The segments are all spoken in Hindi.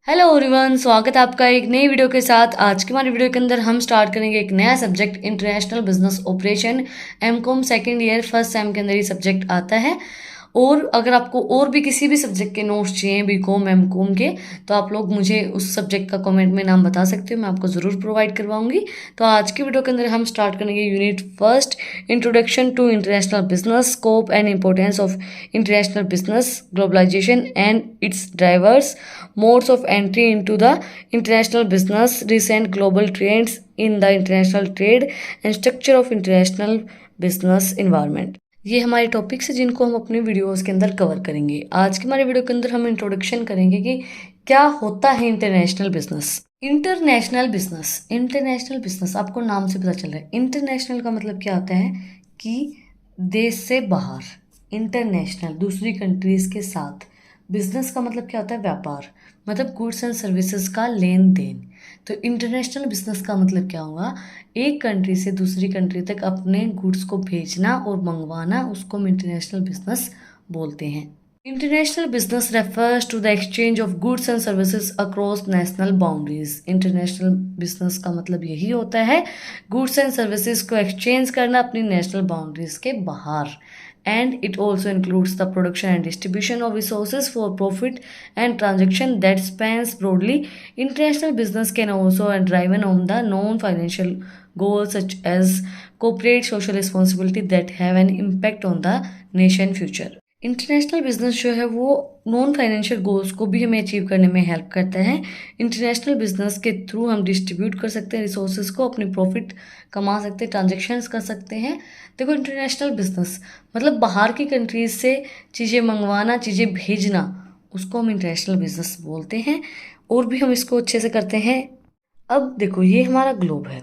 हेलो एवरीवन, स्वागत है आपका एक नई वीडियो के साथ। आज की हमारी वीडियो के अंदर हम स्टार्ट करेंगे एक नया subject, international business operation. M Com second year first sem के अंदर ये सब्जेक्ट आता है। और अगर आपको और भी किसी भी सब्जेक्ट के नोट्स चाहिए बीकॉम एमकॉम के, तो आप लोग मुझे उस सब्जेक्ट का कमेंट में नाम बता सकते हो, मैं आपको ज़रूर प्रोवाइड करवाऊंगी। तो आज की वीडियो के अंदर हम स्टार्ट करेंगे unit first, introduction to international business, scope and importance of international business, globalisation and its drivers, modes of entry into the international business, recent global trends in the international trade and structure of international business environment। ये हमारे टॉपिक्स हैं जिनको हम अपने वीडियोस के अंदर कवर करेंगे। आज की हमारे वीडियो के अंदर हम इंट्रोडक्शन करेंगे कि क्या होता है इंटरनेशनल बिजनेस। इंटरनेशनल बिजनेस आपको नाम से पता चल रहा है। इंटरनेशनल का मतलब क्या होता है कि देश से बाहर, इंटरनेशनल दूसरी कंट्रीज के साथ। बिजनेस का मतलब क्या होता है? व्यापार, मतलब गुड्स एंड सर्विसेज का लेन देन। तो इंटरनेशनल बिजनेस का मतलब क्या होगा? एक कंट्री से दूसरी कंट्री तक अपने गुड्स को भेजना और मंगवाना, उसको हम इंटरनेशनल बिजनेस बोलते हैं। International business refers to the exchange of goods and services across national boundaries. International business का मतलब यही होता है, गुड्स एंड सर्विसेज को एक्सचेंज करना अपनी नेशनल बाउंड्रीज के बाहर। And it also includes the production and distribution of resources for profit and transaction that spans broadly. International business can also be driven on the non-financial goals such as corporate social responsibility that have an impact on the nation future. International business जो है वो नॉन फाइनेंशियल गोल्स को भी हमें अचीव करने में हेल्प करता है। इंटरनेशनल बिजनेस के थ्रू हम डिस्ट्रीब्यूट कर सकते हैं रिसोर्सेज को, अपनी प्रॉफिट कमा सकते हैं, ट्रांजेक्शन्स कर सकते हैं। देखो, इंटरनेशनल बिजनेस मतलब बाहर की कंट्रीज से चीज़ें मंगवाना, चीज़ें भेजना, उसको हम इंटरनेशनल बिजनेस बोलते हैं। और भी हम इसको अच्छे से करते हैं। अब देखो, ये हमारा ग्लोब है।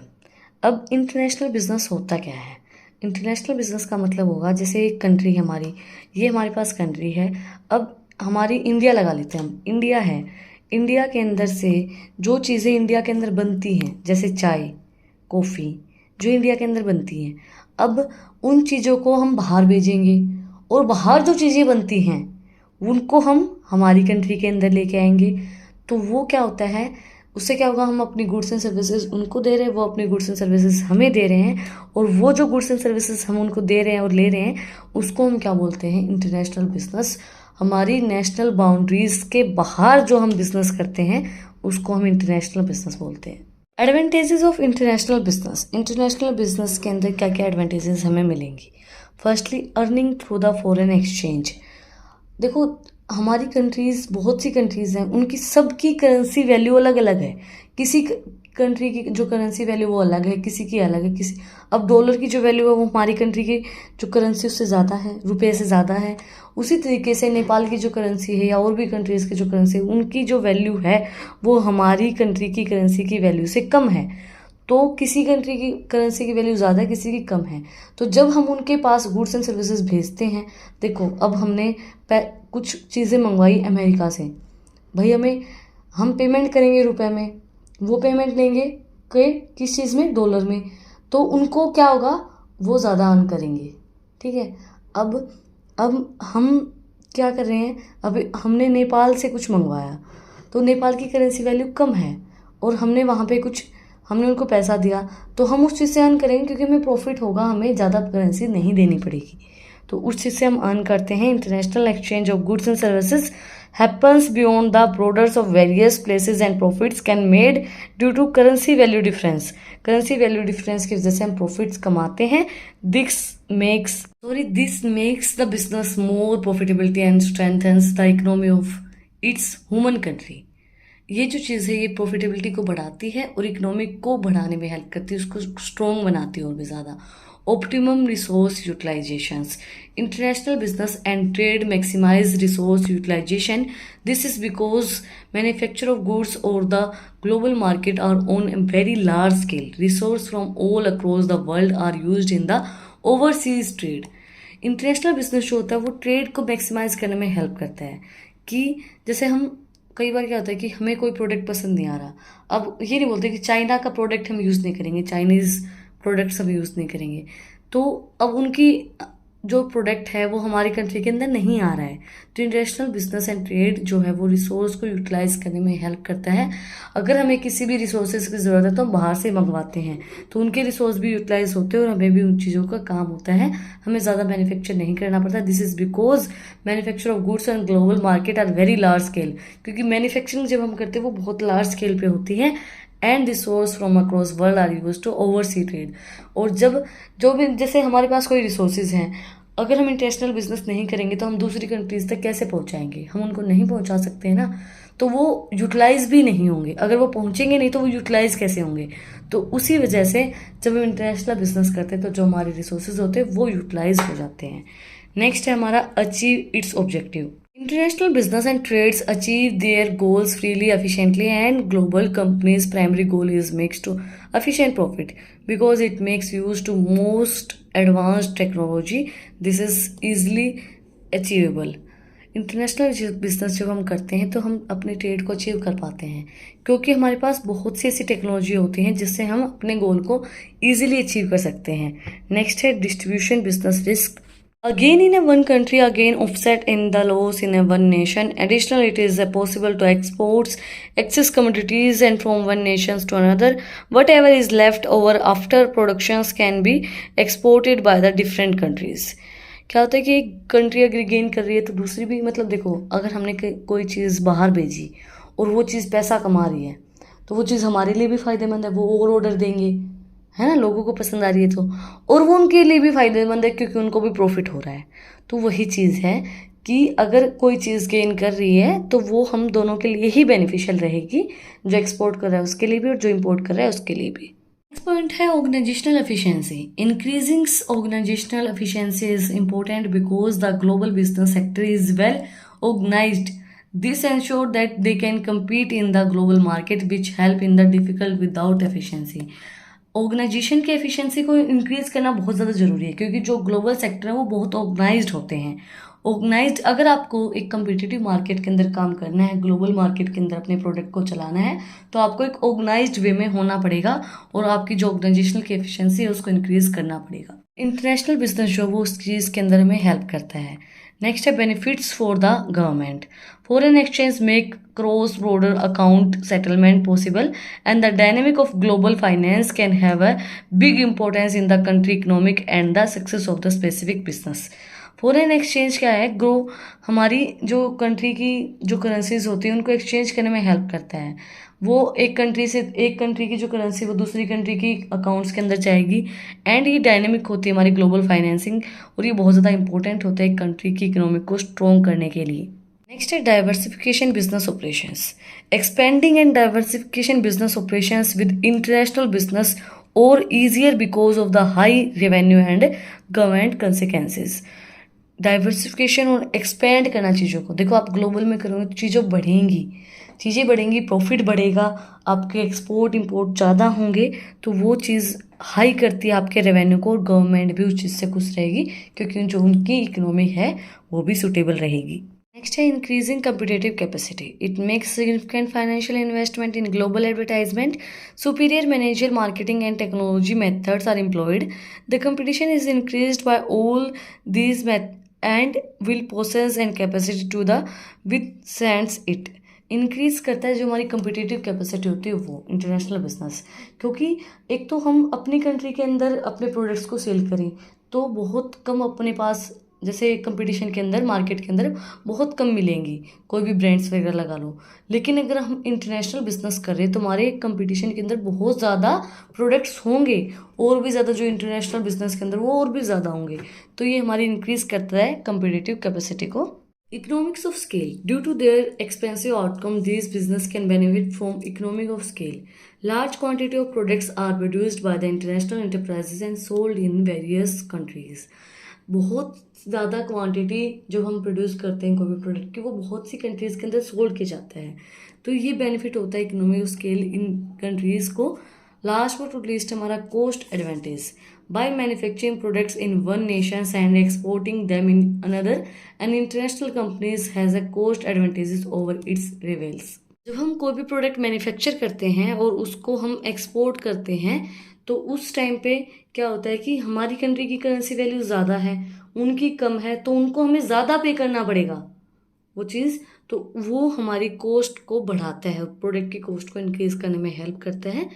अब इंटरनेशनल बिजनेस होता क्या है? इंटरनेशनल बिजनेस का मतलब होगा, जैसे एक कंट्री है हमारी, ये हमारे पास कंट्री है। अब हमारी इंडिया लगा लेते हैं हम, इंडिया है। इंडिया के अंदर से जो चीज़ें इंडिया के अंदर बनती हैं, जैसे चाय, कॉफ़ी, जो इंडिया के अंदर बनती हैं, अब उन चीज़ों को हम बाहर भेजेंगे और बाहर जो चीज़ें बनती हैं उनको हम हमारी कंट्री के अंदर लेके आएंगे। तो वो क्या होता है, उससे क्या होगा, हम अपनी गुड्स एंड सर्विसेज उनको दे रहे हैं, वो अपनी गुड्स एंड सर्विसेज हमें दे रहे हैं, और वो जो गुड्स एंड सर्विसेज हम उनको दे रहे हैं और ले रहे हैं, उसको हम क्या बोलते हैं? International business. हमारी नेशनल बाउंड्रीज के बाहर जो हम बिजनेस करते हैं उसको हम इंटरनेशनल बिजनेस बोलते हैं। Advantages of international business. International business के अंदर क्या क्या एडवांटेजेस हमें मिलेंगी? Firstly, earning through the foreign exchange. देखो, हमारी कंट्रीज़, बहुत सी कंट्रीज़ हैं, उनकी सबकी करेंसी वैल्यू अलग अलग है। किसी कंट्री की जो करेंसी वैल्यू वो अलग है, किसी की अलग है। किसी अब डॉलर की जो वैल्यू है वो हमारी कंट्री की जो करेंसी उससे ज़्यादा है, रुपये से ज़्यादा है। उसी तरीके से नेपाल की जो करेंसी है या और भी कंट्रीज़ की जो करेंसी है, उनकी जो वैल्यू है वो हमारी कंट्री की करेंसी की वैल्यू से कम है। तो किसी कंट्री की करेंसी की वैल्यू ज़्यादा है, किसी की कम है। तो जब हम उनके पास गुड्स एंड सर्विसेज भेजते हैं, देखो अब हमने कुछ चीज़ें मंगवाई अमेरिका से, भाई हम पेमेंट करेंगे रुपए में, वो पेमेंट लेंगे किस चीज़ में? डॉलर में। तो उनको क्या होगा, वो ज़्यादा अर्न करेंगे। ठीक है। अब हम क्या कर रहे हैं, अब हमने नेपाल से कुछ मंगवाया, तो नेपाल की करेंसी वैल्यू कम है और हमने उनको पैसा दिया, तो हम उस चीज़ से अर्न करेंगे क्योंकि हमें प्रॉफिट होगा, हमें ज़्यादा करेंसी नहीं देनी पड़ेगी। तो उस चीज़ से हम अर्न करते हैं। International exchange of goods and services happens beyond the borders of various places and profits can made due to currency value difference. Currency value difference की वजह से हम प्रॉफिट्स कमाते हैं। This makes the business more profitability and strengthens the economy of its human country. ये जो चीज़ है ये प्रॉफिटेबिलिटी को बढ़ाती है और इकोनॉमिक को बढ़ाने में हेल्प करती है, उसको स्ट्रॉन्ग बनाती है और भी ज़्यादा। Optimum resource utilisations. International business and trade maximise resource utilisation. This is because manufacture of goods और the global market are on a very large scale. Resource from all across the world are used in the overseas trade. International business जो होता है वो ट्रेड को मैक्सिमाइज करने में हेल्प करता है। कि जैसे हम कई बार क्या होता है कि हमें कोई प्रोडक्ट पसंद नहीं आ रहा, अब ये नहीं बोलते कि चाइना का प्रोडक्ट हम यूज़ नहीं करेंगे, चाइनीज़ प्रोडक्ट्स हम यूज़ नहीं करेंगे। तो अब उनकी जो प्रोडक्ट है वो हमारी कंट्री के अंदर नहीं आ रहा है। तो इंटरनेशनल बिजनेस एंड ट्रेड जो है वो रिसोर्स को यूटिलाइज करने में हेल्प करता है। अगर हमें किसी भी रिसोर्सेज की ज़रूरत है तो हम बाहर से मंगवाते हैं, तो उनके रिसोर्स भी यूटिलाइज होते हैं और हमें भी उन चीज़ों का काम होता है, हमें ज़्यादा मैन्युफैक्चर नहीं करना पड़ता। This is because manufacture of goods and global market are very large scale, क्योंकि मैन्युफैक्चरिंग जब हम करते हैं वो बहुत लार्ज स्केल पे होती है। And resource from across world are use to oversea trade. और जब जो भी जैसे हमारे पास कोई रिसोर्सेज हैं, अगर हम इंटरनेशनल बिजनेस नहीं करेंगे तो हम दूसरी कंट्रीज तक कैसे पहुंचाएंगे, हम उनको नहीं पहुंचा सकते हैं ना, तो वो यूटिलाइज भी नहीं होंगे। अगर वो पहुंचेंगे नहीं तो वो यूटिलाइज कैसे होंगे। तो उसी वजह से जब हम इंटरनेशनल बिजनेस करते हैं तो जो हमारे रिसोर्सेज होते हैं वो यूटिलाइज हो जाते हैं। नेक्स्ट है हमारा achieve it's objective. International business and trades achieve their goals freely, efficiently, and global companies' primary goal is makes to efficient profit because it makes use to most advanced technology. This is easily achievable. International business जब हम करते हैं तो हम अपने ट्रेड को अचीव कर पाते हैं, क्योंकि हमारे पास बहुत सी ऐसी टेक्नोलॉजी होती हैं जिससे हम अपने गोल को ईजिली अचीव कर सकते हैं। नेक्स्ट है distribution business risk. Again, in a one country, again offset in the loss in a one nation. Additionally, it is possible to export excess commodities and from one nation to another. Whatever is left over after productions can be exported by the different countries. क्या होता है कि एक कंट्री अगर गेन कर रही है तो दूसरी भी, मतलब देखो, अगर हमने कोई चीज़ बाहर भेजी और वो चीज़ पैसा कमा रही है तो वो चीज़ हमारे लिए भी फायदेमंद है, वो और ऑर्डर देंगे, है ना, लोगों को पसंद आ रही है तो, और वो उनके लिए भी फायदेमंद है क्योंकि उनको भी प्रॉफिट हो रहा है। तो वही चीज़ है कि अगर कोई चीज़ गेन कर रही है तो वो हम दोनों के लिए ही बेनिफिशियल रहेगी, जो एक्सपोर्ट कर रहा है उसके लिए भी और जो इम्पोर्ट कर रहा है उसके लिए भी। नेक्स्ट पॉइंट है organisational efficiency. Increasing organisational efficiency is important because the global business sector is well organised. This ensure that they can compete in the global market, which help in the difficult without efficiency. Organisation की एफिशिएंसी को इंक्रीज करना बहुत ज़्यादा ज़रूरी है, क्योंकि जो ग्लोबल सेक्टर है वो बहुत ऑर्गेनाइज्ड होते हैं। ऑर्गेनाइज्ड, अगर आपको एक कम्पिटिटिव मार्केट के अंदर काम करना है, ग्लोबल मार्केट के अंदर अपने प्रोडक्ट को चलाना है, तो आपको एक ऑर्गेनाइज्ड वे में होना पड़ेगा और आपकी जो ऑर्गेनाइजेशनल की एफिशिएंसी है उसको इंक्रीज करना पड़ेगा। इंटरनेशनल बिजनेस जो वो उस चीज़ के अंदर हमें हेल्प करता है। नेक्स्ट है benefits for the government. Foreign exchange make cross-border account settlement possible, and the dynamic of global finance can have a big importance in the country economic and the success of the specific business. Foreign exchange क्या है, ग्रो हमारी जो कंट्री की जो करेंसीज होती हैं उनको एक्सचेंज करने में हेल्प करता है। वो एक कंट्री की जो करेंसी वो दूसरी कंट्री की अकाउंट्स के अंदर जाएगी, एंड ये डायनेमिक होती है हमारी ग्लोबल फाइनेंसिंग, और ये बहुत ज़्यादा इंपॉर्टेंट होता है एक कंट्री की इकोनॉमिक को स्ट्रॉन्ग करने के लिए। नेक्स्ट है diversification business operations. Expanding and diversification business operations with international business और easier because of the high revenue and government consequences. Diversification और एक्सपेंड करना चीज़ों को, देखो आप ग्लोबल में करोगे तो चीज़ें बढ़ेंगी, प्रॉफिट बढ़ेगा, आपके एक्सपोर्ट इंपोर्ट ज़्यादा होंगे, तो वो चीज़ हाई करती है आपके रेवेन्यू को, और गवर्नमेंट भी उस चीज़ से खुश रहेगी क्योंकि जो उनकी इकोनॉमी है वो भी सुटेबल रहेगी। नेक्स्ट है increasing competitive capacity. It makes significant financial investment in global advertisement, superior manager marketing and technology methods are employed. The competition is increased by all these and will possess and capacity to the withstands it. Increase करता है जो हमारी कम्पिटिटिव कैपेसिटी होती है वो इंटरनेशनल बिजनेस, क्योंकि एक तो हम अपनी कंट्री के अंदर अपने प्रोडक्ट्स को सेल करें तो बहुत कम अपने पास, जैसे कंपटीशन के अंदर मार्केट के अंदर बहुत कम मिलेंगी, कोई भी ब्रांड्स वगैरह लगा लो। लेकिन अगर हम इंटरनेशनल बिजनेस कर रहे हैं तो हमारे कंपटीशन के अंदर बहुत ज़्यादा प्रोडक्ट्स होंगे, और भी ज़्यादा जो इंटरनेशनल बिजनेस के अंदर वो और भी ज़्यादा होंगे, तो ये हमारी इंक्रीज करता है कंपटीटिव कैपेसिटी को। Economics of scale. Due to their expensive outcome, these business can benefit from economic of scale. Large quantity of products are produced by the international enterprises and sold in various countries. बहुत ज़्यादा क्वांटिटी जो हम प्रोड्यूस करते हैं कोई भी प्रोडक्ट की वो बहुत सी कंट्रीज़ के अंदर सोल्ड किया जाता है, तो ये बेनिफिट होता है economy of scale in countries को। लास्ट बट नॉट लीस्ट हमारा cost advantage. By manufacturing products in one nation and exporting them in another, and international companies has a cost advantages over its rivals. जब हम कोई भी प्रोडक्ट मैन्युफैक्चर करते हैं और उसको हम एक्सपोर्ट करते हैं तो उस टाइम पे क्या होता है कि हमारी कंट्री की करेंसी वैल्यू ज़्यादा है, उनकी कम है, तो उनको हमें ज़्यादा पे करना पड़ेगा वो चीज़। तो वो हमारी कॉस्ट को बढ़ाता है, प्रोडक्ट की कॉस्ट को इंक्रीज करने में हेल्प करता है।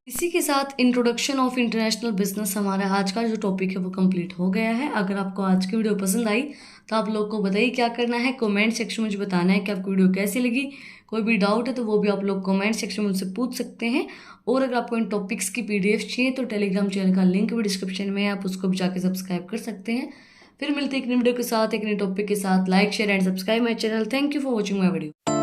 इसी के साथ इंट्रोडक्शन ऑफ इंटरनेशनल बिजनेस हमारा आज का जो टॉपिक है वो कंप्लीट हो गया है। अगर आपको आज की वीडियो पसंद आई तो आप लोग को बताइए क्या करना है, कमेंट सेक्शन में मुझे बताना है कि आपको वीडियो कैसी लगी। कोई भी डाउट है तो वो भी आप लोग कमेंट सेक्शन में मुझसे पूछ सकते हैं। और अगर आपको इन टॉपिक्स की पीडीएफ चाहिए तो टेलीग्राम चैनल का लिंक भी डिस्क्रिप्शन में है, आप उसको भी जाके सब्सक्राइब कर सकते हैं। फिर मिलते हैं एक नई वीडियो के साथ, एक नए टॉपिक के साथ। Like share and subscribe my channel. Thank you for watching my video.